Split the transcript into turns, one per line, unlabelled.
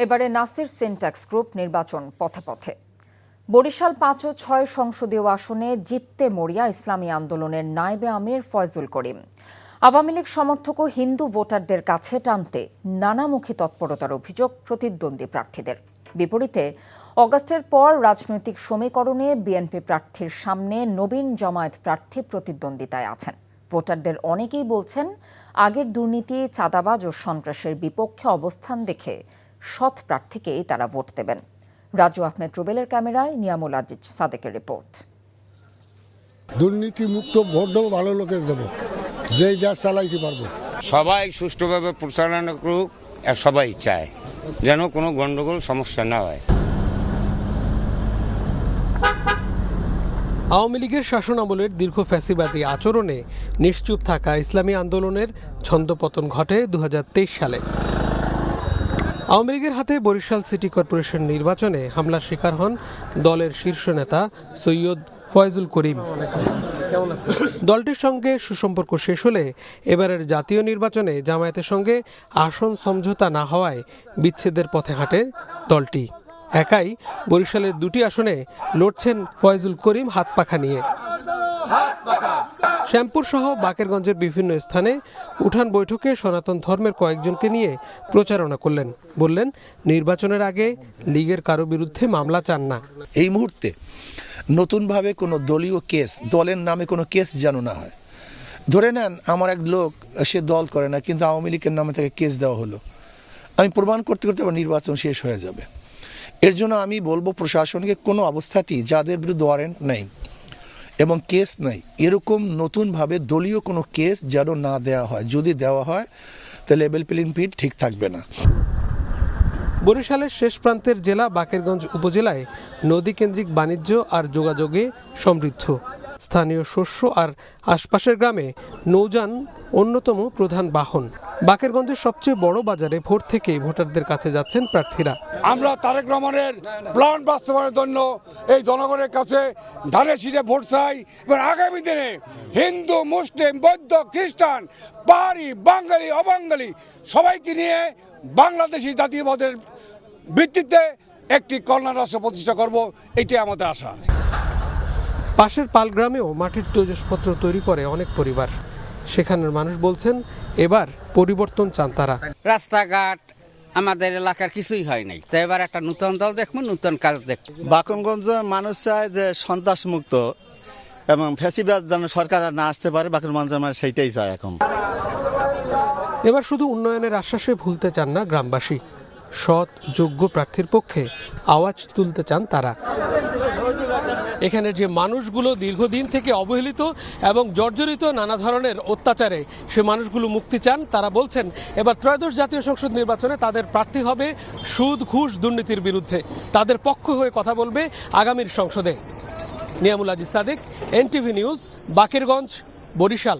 এবারে Nasir syntax group নির্বাচন পথে পথে। বরিশাল ৫ ও ৬ সংসদীয় আসনে জিততে মরিয়া ইসলামী আন্দোলনের নায়েবে আমির ফয়জুল করিম। আওয়ামী লীগ সমর্থক ও হিন্দু ভোটারদের কাছে টানতে নানামুখী তৎপরতার অভিযোগ প্রতিদ্বন্দ্বী প্রার্থীদের। বিপরীতে অগাস্টের পর রাজনৈতিক সমীকরণে বিএনপি প্রার্থীর সামনে নবীন জামায়াত প্রার্থী প্রতিদ্বন্দ্বিতায় আছেন। ভোটারদের অনেকেই বলছেন, আগের দুর্নীতি, চাঁদাবাজ ও সন্ত্রাসের বিপক্ষে অবস্থান দেখে সৎ প্রার্থীকেই তারা ভোট দেবেন। রাজু আহমেদ রুবেলের ক্যামেরায় নিয়ামুল আজিজ সাদেকের রিপোর্ট।
দুর্নীতি মুক্ত ভোট দেবো, ভালো লোকের দেবো, যে যা চালাইতে পারবো।
সবাই সুষ্ঠুভাবে পরিচালনা করুক, সবাই চায় যেন কোনো গন্ডগোল সমস্যা না হয়।
আওয়ামী লীগের শাসনামলের দীর্ঘ ফ্যাসিবাদী আচরণে নিশ্চুপ থাকা ইসলামী আন্দোলনের ছন্দপতন ঘটে ২০২৩ সালে। আওয়ামী লীগের হাতে বরিশাল সিটি কর্পোরেশন নির্বাচনে হামলার শিকার হন দলের শীর্ষ নেতা সৈয়দ ফয়জুল করিম। দলটির সঙ্গে সুসম্পর্ক শেষ হলে এবারের জাতীয় নির্বাচনে জামায়াতের সঙ্গে আসন সমঝোতা না হওয়ায় বিচ্ছেদের পথে হাঁটে দলটি। একাই বরিশালের ২টি আসনে লড়ছেন ফয়জুল করিম হাত পাখা নিয়ে। শ্যামপুর সহ বাকেরগঞ্জের বিভিন্ন স্থানে উঠান বৈঠকে সনাতন ধর্মের কয়েকজনকে নিয়ে প্রচারণা করলেন। বললেন, নির্বাচনের আগে লীগের কারো বিরুদ্ধে মামলা চান না।
এই মুহূর্তে নতুনভাবে কোনো দলীয় কেস, দলের নামে কোনো কেস যেন না হয়। ধরে নেন আমার এক লোক, সে দল করে না, কিন্তু আওয়ামী লীগের নামে তাকে কেস দেওয়া হলো, আমি প্রমাণ করতে করতে আবার নির্বাচন শেষ হয়ে যাবে। এর জন্য আমি বলবো প্রশাসনকে কোনো অবস্থাতেই যাদের বিরুদ্ধে ওয়ারেন্ট নেই এবং কেস নাই, এরকম নতুনভাবে দলীয় কোনো কেস যেন না দেওয়া হয়। যদি দেওয়া হয় তাহলে লেভেল প্লেইং ফিল্ড ঠিক থাকবে না।
বরিশালের শেষ প্রান্তের জেলা বাকেরগঞ্জ উপজেলায় নদীকেন্দ্রিক বাণিজ্য আর যোগাযোগে সমৃদ্ধ। স্থানীয় শস্য আর আশপাশের গ্রামে নৌযান অন্যতম প্রধান বাহন। বাকেরগঞ্জের সবচেয়ে বড় বাজারে ভোর থেকে ভোটারদের কাছে যাচ্ছেন প্রার্থীরা।
আমরা তারেক রহমানের প্ল্যান বাস্তবায়নের জন্য এই জনগণের কাছে ধারে শিরে ভোট চাই এবং আগামী দিনে হিন্দু, মুসলিম, বৌদ্ধ, খ্রিস্টান, পাহাড়ি, বাঙালি, অবাঙালি সবাইকে নিয়ে বাংলাদেশি জাতীয়বাদের ভিত্তিতে একটি কল্যাণ রাষ্ট্র প্রতিষ্ঠা করব, এটাই আমাদের আশা।
পাশের পালগ্রামেও মাটির তৈজসপত্র তৈরি করে অনেক পরিবার। সেখানের মানুষ বলছেন, এবার পরিবর্তন চান তারা।
রাস্তাঘাট আমাদের এলাকার কিছুই হয় নাই, তো এবার একটা নতুন দল দেখবো, নতুন কাজ দেখবো।
বাকরগঞ্জের মানুষ চায় যে সন্ত্রাস মুক্ত এবং ফ্যাসিবাদ যেন সরকার না আসতে পারে, বাকরগঞ্জের মানুষ সেইটাই চায় এখন।
এবার শুধু উন্নয়নের আশ্বাসে ভুলতে চান না গ্রামবাসী, সৎ যোগ্য প্রার্থীর পক্ষে আওয়াজ তুলতে চান তারা। এখানের যে মানুষগুলো দীর্ঘদিন থেকে অবহেলিত এবং জর্জরিত নানা ধরনের অত্যাচারে, সে মানুষগুলো মুক্তি চান। তারা বলছেন, এবার ত্রয়োদশ জাতীয় সংসদ নির্বাচনে তাদের প্রার্থী হবে সুদ, ঘুষ, দুর্নীতির বিরুদ্ধে। তাদের পক্ষ হয়ে কথা বলবে আগামীর সংসদে। Niamul Aziz Sadek, NTV news, Bakerganj, Barishal.